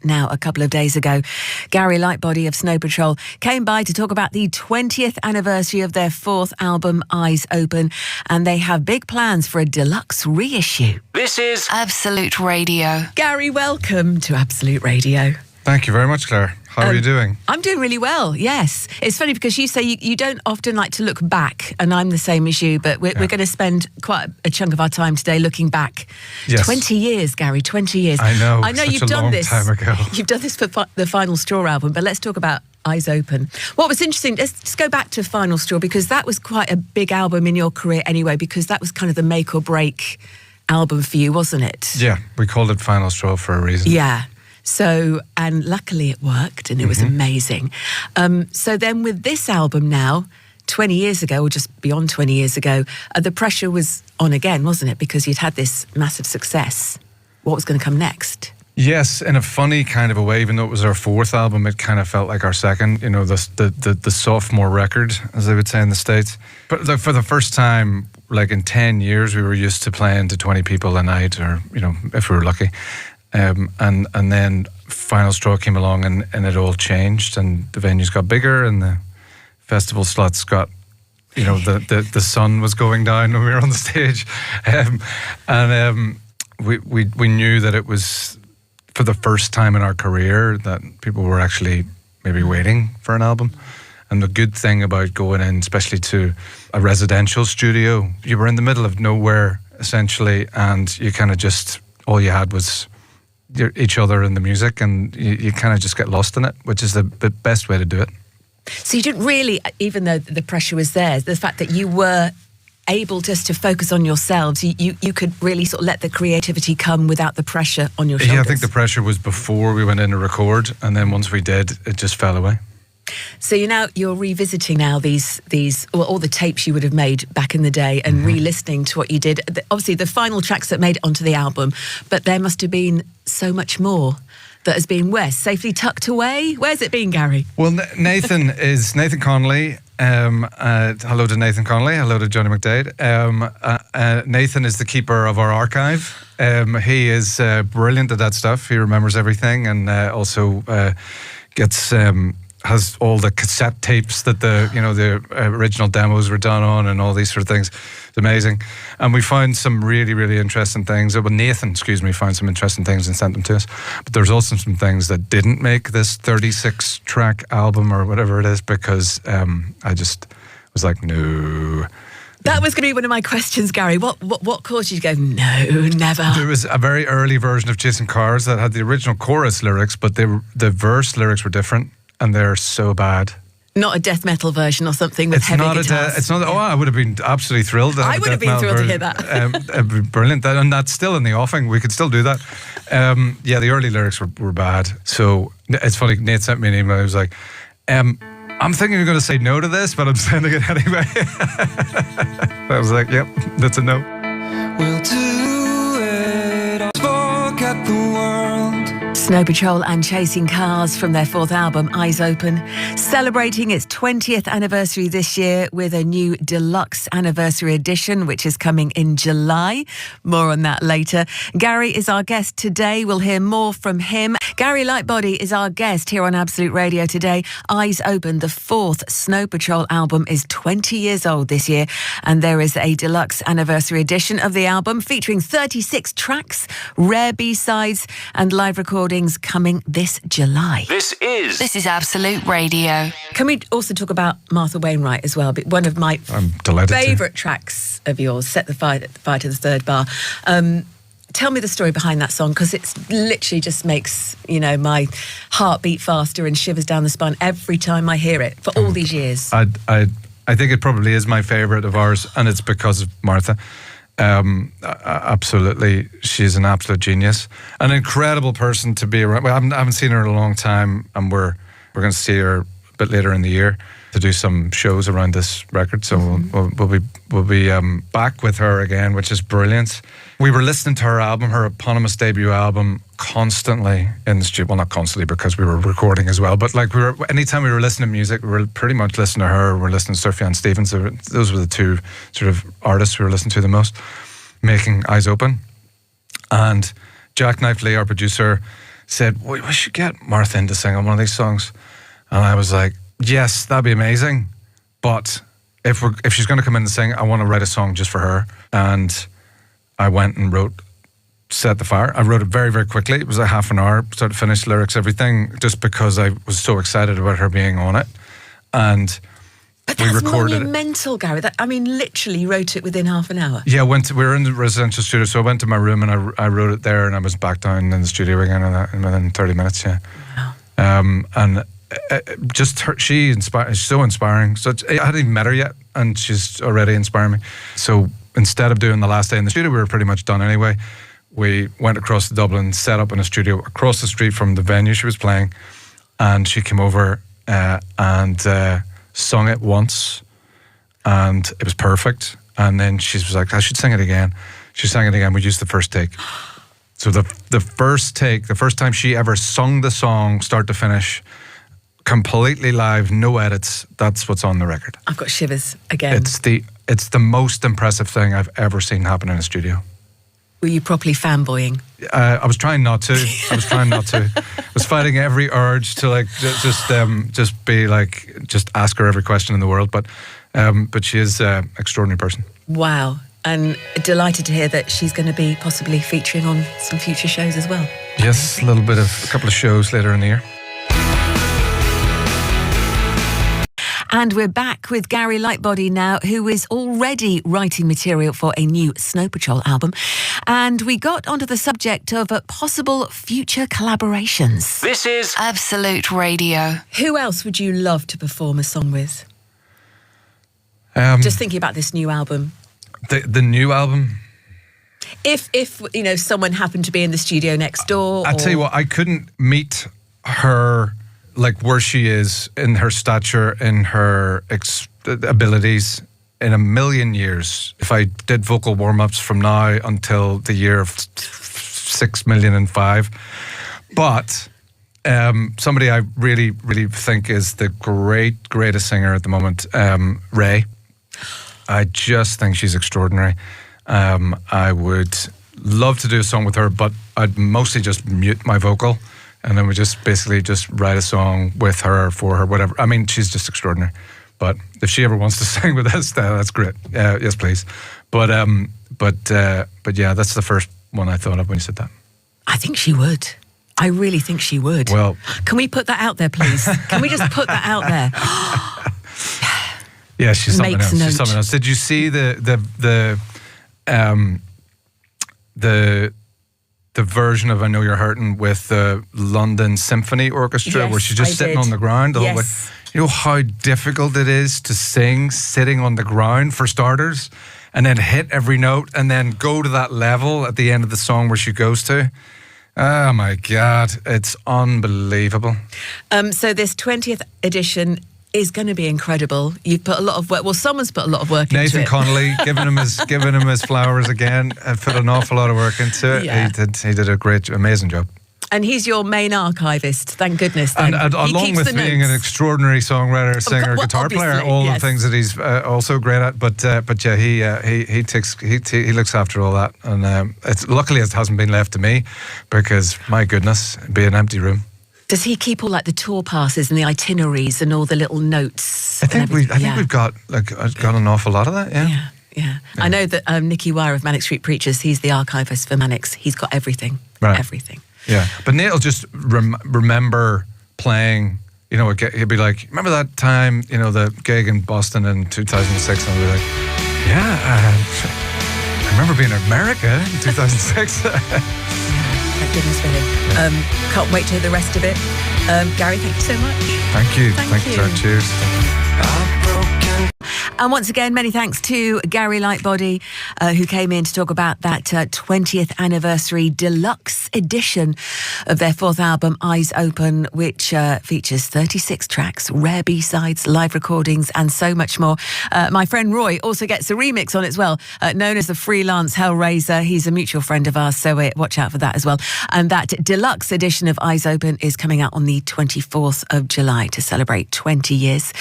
now a couple of days ago. Gary Lightbody of Snow Patrol came by to talk about the 20th anniversary of their fourth album, Eyes Open, and they have big plans for a deluxe reissue. This is Absolute Radio. Gary, welcome to Absolute Radio. Thank you very much, Claire. How are you doing? I'm doing really well, yes. It's funny because you say you don't often like to look back, and I'm the same as you, but we're going to spend quite a chunk of our time today looking back. Yes. 20 years, Gary, 20 years. I know you've done this. Time ago. You've done this for the Final Straw album, but let's talk about Eyes Open. What was interesting, let's just go back to Final Straw, because that was quite a big album in your career anyway, because that was kind of the make or break album for you, wasn't it? Yeah, we called it Final Straw for a reason. Yeah. So, and luckily it worked and it was amazing. So then with this album now, 20 years ago, or just beyond 20 years ago, the pressure was on again, wasn't it? Because you'd had this massive success. What was going to come next? Yes, in a funny kind of a way, even though it was our fourth album, it kind of felt like our second, you know, the sophomore record, as they would say in the States. But like, for the first time, like in 10 years, we were used to playing to 20 people a night, or, you know, if we were lucky. And then Final Straw came along and it all changed, and the venues got bigger and the festival slots got, you know, the sun was going down when we were on the stage. We knew that it was for the first time in our career that people were actually maybe waiting for an album. And the good thing about going in, especially to a residential studio, you were in the middle of nowhere essentially, and you kind of just, all you had was each other and the music, and you kind of just get lost in it, which is the best way to do it. So you didn't really, even though the pressure was there, the fact that you were able just to focus on yourselves, you could really sort of let the creativity come without the pressure on your shoulders. Yeah, I think the pressure was before we went in to record, and then once we did, it just fell away. So you're revisiting now these all the tapes you would have made back in the day and re-listening to what you did. Obviously, the final tracks that made it onto the album, but there must have been so much more that has been safely tucked away. Where's it been, Gary? Well, Nathan Connolly. Hello to Nathan Connolly. Hello to Johnny McDade. Nathan is the keeper of our archive. He is brilliant at that stuff. He remembers everything, and also gets. Has all the cassette tapes that the original demos were done on, and all these sort of things. It's amazing. And we found some really, really interesting things. Well, Nathan, found some interesting things and sent them to us. But there's also some things that didn't make this 36-track album or whatever it is, because I just was like, no. That was going to be one of my questions, Gary. What caused you to go, no, never? There was a very early version of Chasing Cars that had the original chorus lyrics, but the verse lyrics were different. And they're so bad. Not a death metal version or something with heavy guitars. It's not. Oh, I would have been absolutely thrilled. I would have been thrilled to hear that. It'd be brilliant. And that's still in the offing. We could still do that. The early lyrics were bad. So it's funny. Nate sent me an email. He was like, I'm thinking you're going to say no to this, but I'm sending it anyway. I was like, yep, that's a no. We'll do it. Look at the world. Snow Patrol and Chasing Cars from their fourth album, Eyes Open, celebrating its 20th anniversary this year with a new deluxe anniversary edition, which is coming in July. More on that later. Gary is our guest today. We'll hear more from him. Gary Lightbody is our guest here on Absolute Radio today. Eyes Open, the fourth Snow Patrol album, is 20 years old this year, and there is a deluxe anniversary edition of the album featuring 36 tracks, rare B-sides, and live recordings coming this July. This is Absolute Radio. Can we also talk about Martha Wainwright as well? One of my favourite tracks of yours, Set the Fire to the Third Bar. Tell me the story behind that song, because it literally just makes, my heart beat faster and shivers down the spine every time I hear it for all these years. I think it probably is my favourite of ours, and it's because of Martha. Absolutely, she's an absolute genius, an incredible person to be around. Well, I haven't seen her in a long time, and we're going to see her a bit later in the year to do some shows around this record. So we'll be back with her again, which is brilliant. We were listening to her album, her eponymous debut album, constantly in the studio. Well, not constantly because we were recording as well, but like anytime we were listening to music, we were pretty much listening to her. We were listening to Sufjan Stevens. Those were the two sort of artists we were listening to the most, making Eyes Open. And Jack Knifeley, our producer, said, we should get Martha in to sing on one of these songs. And I was like, yes, that'd be amazing. But if she's going to come in and sing, I want to write a song just for her. And I went and Set the Fire. I wrote it very, very quickly. It was a half an hour, start to finish, lyrics, everything, just because I was so excited about her being on it. And but we that's recorded monumental, Gary. Literally you wrote it within half an hour. Yeah, we were in the residential studio, so I went to my room and I wrote it there, and I was back down in the studio again in within 30 minutes, yeah. Wow. And just her, she's so inspiring. So I hadn't even met her yet, and she's already inspiring me. So instead of doing the last day in the studio, we were pretty much done anyway. We went across to Dublin, set up in a studio across the street from the venue she was playing, and she came over and sung it once, and it was perfect. And then she was like, I should sing it again. She sang it again. We used the first take. So the first take, the first time she ever sung the song, start to finish, completely live, no edits, that's what's on the record. I've got shivers again. It's the most impressive thing I've ever seen happen in a studio. Were you properly fanboying? I was trying not to. I was fighting every urge to like just be like, just ask her every question in the world. But she is an extraordinary person. Wow. And delighted to hear that she's going to be possibly featuring on some future shows as well. Yes, a couple of shows later in the year. And we're back with Gary Lightbody now, who is already writing material for a new Snow Patrol album. And we got onto the subject of possible future collaborations. This is Absolute Radio. Who else would you love to perform a song with? Just thinking about this new album. The new album? If someone happened to be in the studio next door. I'll tell you what, I couldn't meet her like where she is in her stature, in her abilities in a million years. If I did vocal warm-ups from now until the year of 6,000,005. But somebody I really, really think is the greatest singer at the moment, Ray. I just think she's extraordinary. I would love to do a song with her, but I'd mostly just mute my vocal, and then we just basically just write a song with her, for her, whatever. I mean, she's just extraordinary. But if she ever wants to sing with us, that's great. Yes, please. But yeah, that's the first one I thought of when you said that. I think she would. I really think she would. Well, can we put that out there, please? Can we just put that out there? Yeah, she's something Makes else. note. She's something else. Did you see the version of I Know You're Hurting with the London Symphony Orchestra, Yes, where she's just I sitting did. on the ground the whole way? Yes. You know how difficult it is to sing sitting on the ground, for starters, and then hit every note and then go to that level at the end of the song where she goes to? Oh my God, it's unbelievable. So this 20th edition is going to be incredible. You've put a lot of work. Well, someone's put a lot of work into Nathan it. Connolly, giving him his flowers again, and put an awful lot of work into it. Yeah. He did a great, amazing job. And he's your main archivist, thank goodness. And He along keeps with the being notes. an extraordinary songwriter, singer, well, guitar player, obviously, all yes. the things that he's also great at. But yeah, he looks after all that, and luckily it hasn't been left to me, because my goodness, it'd be an empty room. Does he keep all like the tour passes and the itineraries and all the little notes? I think we've Yeah. got an awful lot of that. Yeah. Yeah. I know that Nicky Wire of Manic Street Preachers, he's the archivist for Manics. He's got everything. Right. Everything. Yeah, but Nate will just remember playing, he'll be like, remember that time, the gig in Boston in 2006? And I'll be like, yeah, I remember being in America in 2006. Thank goodness for him. Can't wait to hear the rest of it. Gary, thank you so much. Thank you. Thank you. Sir. Cheers. And once again, many thanks to Gary Lightbody, who came in to talk about that 20th anniversary deluxe edition of their fourth album, Eyes Open, which features 36 tracks, rare B-sides, live recordings, and so much more. My friend Roy also gets a remix on it as well, known as the Freelance Hellraiser. He's a mutual friend of ours, so watch out for that as well. And that deluxe edition of Eyes Open is coming out on the 24th of July to celebrate 20 years.